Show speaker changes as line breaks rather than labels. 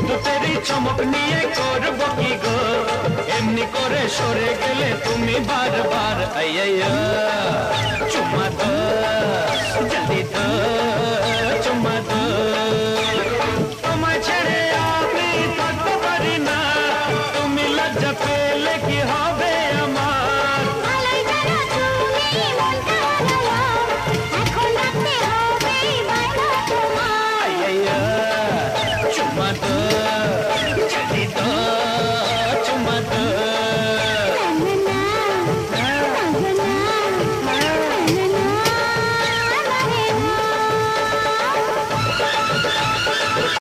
বিদ্যুতেরই চমক নিয়ে করব কি গো এমনি করে সরে গেলে তুমি বারবার আইয়া চুম্মা দো জলদি দো চুম্মা দো তোমায় ছেড়ে আমি থাকতে পারি না তুমি লজ্জা পেলে কি হবে আমার চুম্মা দো